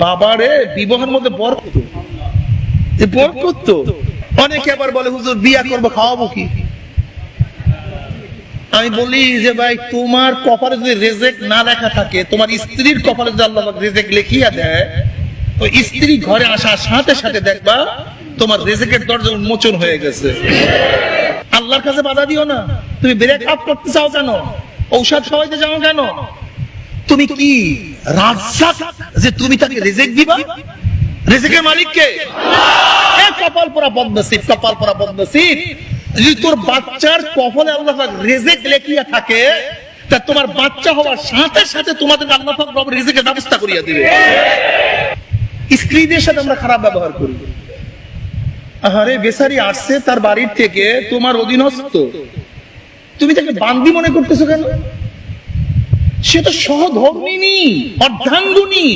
বাবারে বিবাহের মধ্যে বরকত, বরকত। অনেকে আবার বলে হুজুর বিয়া করবো খাওয়াবো কি? আমি বলি যে ভাই তোমার কপালে যদি রেজেক না লেখা থাকে, তোমার স্ত্রীর কপালে যদি আল্লাহ রেজেক লিখিয়া দেয়, তো স্ত্রী ঘরে আসার সাথে সাথে দেখবা তোমার রেজেকের দরজা উন্মোচন হয়ে গেছে। আল্লাহর কাছে বাধা দিও না। তুমি ব্রেক আপ করতে চাও কেন? ঔষধ খাওয়াইতে চাও কেন? তুমি কি রাজ্জাক যে তুমি তাকে রিজিক দিবা? রিজিকের মালিক কে? এ কপাল পোড়া বদনসিব, কপাল পোড়া বদনসিব। যদি তোর বাচ্চার কপালে আল্লাহ পাক রিজিক লেখিয়া থাকে, তা তোমার বাচ্চা হওয়ার সাথে সাথে তোমাদের আল্লাহ পাক রব রিজিকের ব্যবস্থা করিয়া দিবে। স্ত্রীদের সাথে আমরা খারাপ ব্যবহার করি। আরে বেচারি আসছে তার বাড়ির থেকে তোমার অধীনস্থ, তুমি তাকে বান্দি মনে করতেছো কেন? সে তো সহধর্মিনী, অর্ধাঙ্গিনী,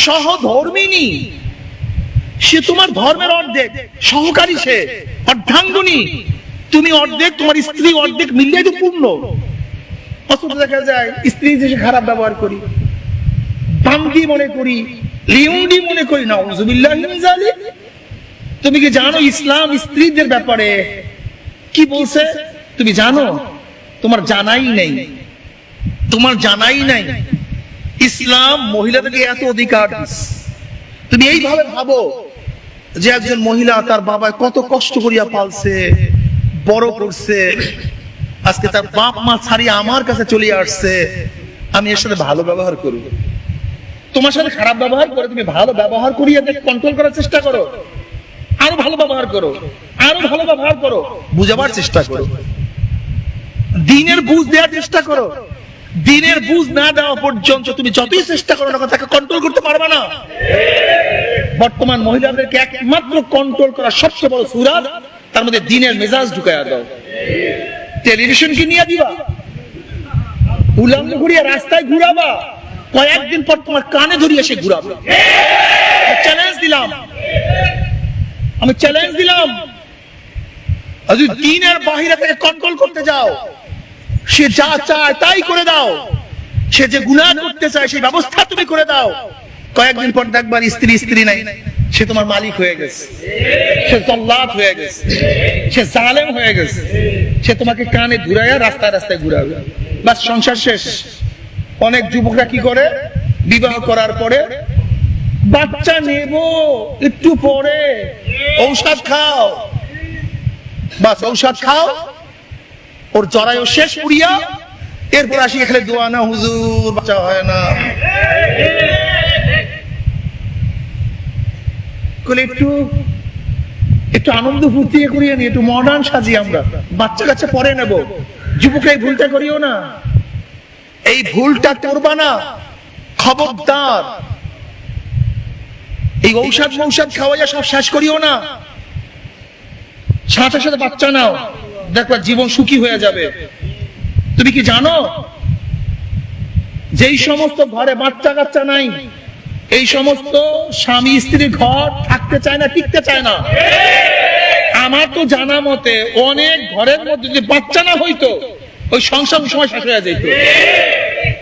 সহধর্মিনী। সে তোমার ধর্মের অর্ধেক, সহকারী সে, অর্ধাঙ্গিনী। তুমি অর্ধেক, তোমার স্ত্রী অর্ধেক, মিলিয়ে তো পূর্ণ। অথচ দেখা যায় স্ত্রী যে খারাপ ব্যবহার করি, বান্দি মনে করি, লিউন্ডি মনে করি। নাউযুবিল্লাহি মিন যালিক। তুমি কি জানো ইসলাম স্ত্রীদের ব্যাপারে কি বলছে? তুমি জানো? তোমার জানাই নেই, তোমার জানাই নাই। ইসলাম মহিলাদেরকে এত অধিকার দিচ্ছে। তুমি এইভাবে ভাবো যে একজন মহিলা তার বাবা কত কষ্ট করিয়া পালছে, বড় করছে, আজকে তার বাপ মা ছাড়িয়ে আমার কাছে চলে আসছে, আমি এর সাথে ভালো ব্যবহার করব। তোমার সাথে খারাপ ব্যবহার করে তুমি ভালো ব্যবহার করিয়া কন্ট্রোল করার চেষ্টা করো, আরো ভালো ব্যবহার করো, আরো ভালো ব্যবহার করো, বুঝাবার চেষ্টা করো, দিনের বুঝ দেওয়ার চেষ্টা করো। দিনের বুঝ না দেওয়া পর্যন্ত তুমি যতই চেষ্টা করো না তাকে কন্ট্রোল করতে পারবে না। বর্তমান মহিলাদেরকে একমাত্র কন্ট্রোল করা সবচেয়ে বড় সূরা, তার মধ্যে দিনের মেজাজ ঢুকাইয়া দাও। টেলিভিশন কি নিয়ে দিবা, উলঙ্গ ঘুরিয়ে রাস্তায় ঘুরাবা, কয়েকদিন পর তোমার কানে ধরিয়ে সে ঘুরাবে। চ্যালেঞ্জ দিলাম, আমি চ্যালেঞ্জ দিলাম, যদি দিনের বাহিরে থেকে কন্ট্রোল করতে যাও, সে যা চায় তাই করে দাও, সে যে গুনাহ করতে চায় সেই ব্যবস্থা তুমি করে দাও, কয়েকদিন পর দেখবার স্ত্রী স্ত্রী নাই, সে তোমার মালিক হয়ে গেছে, সে জল্লাদ হয়ে গেছে, সে জালেম হয়ে গেছে। সে তোমাকে কানে ঘুরাইয়া রাস্তায় রাস্তায় ঘুরাবে, বাস সংসার শেষ। অনেক যুবকরা কি করে, বিবাহ করার পরে বাচ্চা নেব একটু পরে, ঔষধ খাও, বাস ঔষধ খাও, ওর জরায়ু শেষ পুরিয়া, এরপর আসি এখানে দোয়া না হুজুর বাচ্চা হয় না। একটু একটু আনন্দ ফুর্তি করিয়ে নি, একটু মডার্ন সাজি, আমরা বাচ্চা কাচ্চা পরে নেব। যুবকরা এই ভুলটা করিও না, এই ভুলটা করবা না, খবরদার। এই ঔষধ মৌষধ খাওয়াইয়া সব শেষ করিও না, সাথে সাথে বাচ্চা নাও, দেখবা জীবন সুখী হয়ে যাবে। তুমি কি জানো যেই সমস্ত ঘরে বাচ্চা কাচ্চা নাই, এই সমস্ত স্বামী স্ত্রীর ঘর থাকতে চায় না, টিকতে চায় না। আমার তো জানা মতে অনেক ঘরের মধ্যে যদি বাচ্চা না হইতো, ওই সংসার সময় শেষ হয়ে যেত।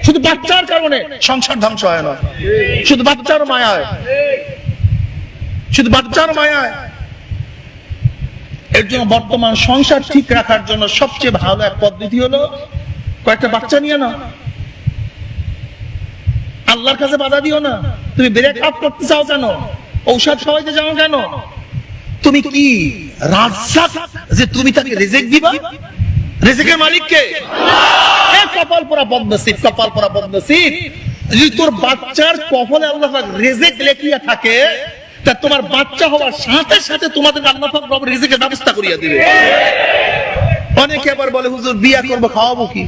শুধু বাচ্চার কারণে সংসার ধ্বংস হয় না, শুধু বাচ্চার মায়ায়, শুধু বাচ্চার মায়ায়। এর জন্য বর্তমান সংসার ঠিক রাখার জন্য সবচেয়ে ভালো এক পদ্ধতি হলো কয়েকটা বাচ্চা নিয়ে নাও। আল্লাহর কাছে বাধা দিও না। তুমি ব্রেক আপ করতে চাও কেন? ঔষধ খাওয়াইতে চাও কেন? তুমি কি রাজ্জাক যে তুমি তাকে রিজিক দিবা? রিজিকের মালিক কে? এ কপাল পোড়া বদনসিব, কপাল পোড়া বদনসিব। যদি তোর বাচ্চার কপালে আল্লাহ পাক রিজিক লেখিয়া থাকে, তা তোমার বাচ্চা হওয়ার সাথে সাথে তোমাদের আল্লাহ পাক রব রিজিকের ব্যবস্থা করিয়া দিবে। অনেকে আবার বলে হুজুর বিয়া করবো খাওয়াবো কি?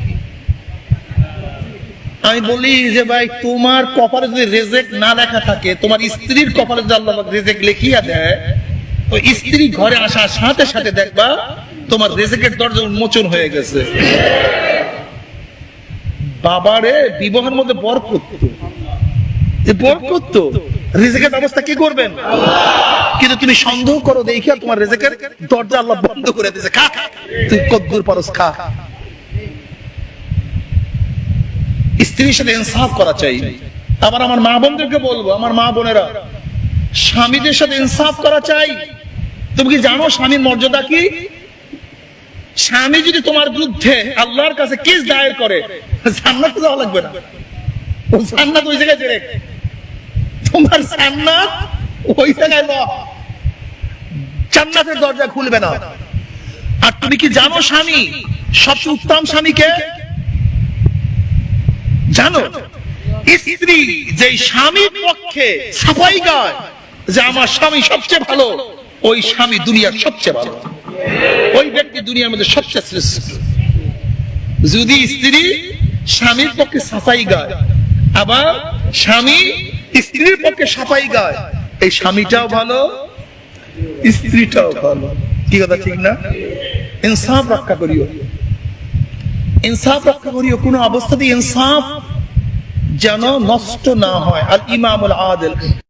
আমি বলি যে ভাই তোমার কপালে যদি রিজিক না লেখা থাকে, তোমার স্ত্রীর কপালে যদি আল্লাহ পাক রিজিক লিখিয়া দেয়, ওই স্ত্রী ঘরে আসার সাথে সাথে দেখবা তোমার রিজিকের দরজা উন্মোচন হয়ে গেছে। বাবারে বিবাহের মধ্যে বরকত, বরকত। রিজিকের ব্যবস্থা কি করবেন? কিন্তু তুমি সন্দেহ করো দেখিয়া তোমার রিজিকের দরজা আল্লাহ বন্ধ করে দিয়েছে। খা, তুই কদ্দুর পারস খা। স্ত্রীর সাথে ইনসাফ করা চাই। আবার আমার মা বোনদেরকে বলবো, আমার মা বোনেরা, স্বামীদের সাথে ইনসাফ করা চাই। তুমি কি জানো স্বামীর মর্যাদা কি? স্বামী যদি তোমার বিরুদ্ধে আল্লাহর কাছে কেস দায়ের করে, জান্নাত তো যাওয়া লাগবে না, ও জান্নাত ওই জায়গায় ডিরেক্ট, তোমার জান্নাত ওই জায়গায় জান্নাতের দরজা খুলবে না। আর তুমি কি জানো স্বামী সবচেয়ে উত্তম স্বামীকে জানো? স্ত্রী যে স্বামীর পক্ষে সাফাই গায় যে আমার স্বামী সবচেয়ে ভালো, ওই স্বামী দুনিয়ার সবচেয়ে ভালো, ওই ব্যক্তি দুনিয়ার মধ্যে সবচেয়ে শ্রেষ্ঠ। যদি স্ত্রী স্বামীর পক্ষে সাফাই গায়, আবার স্বামী স্ত্রীর পক্ষে সাফাই গায়, এই স্বামীটাও ভালো, স্ত্রীটাও ভালো। কি কথা ঠিক না? ইনসাফ রক্ষা করিও, ইনসাফ রক্ষা করিও, কোন অবস্থাতেই ইনসাফ যেন নষ্ট না হয়। আল ইমামুল আদিল।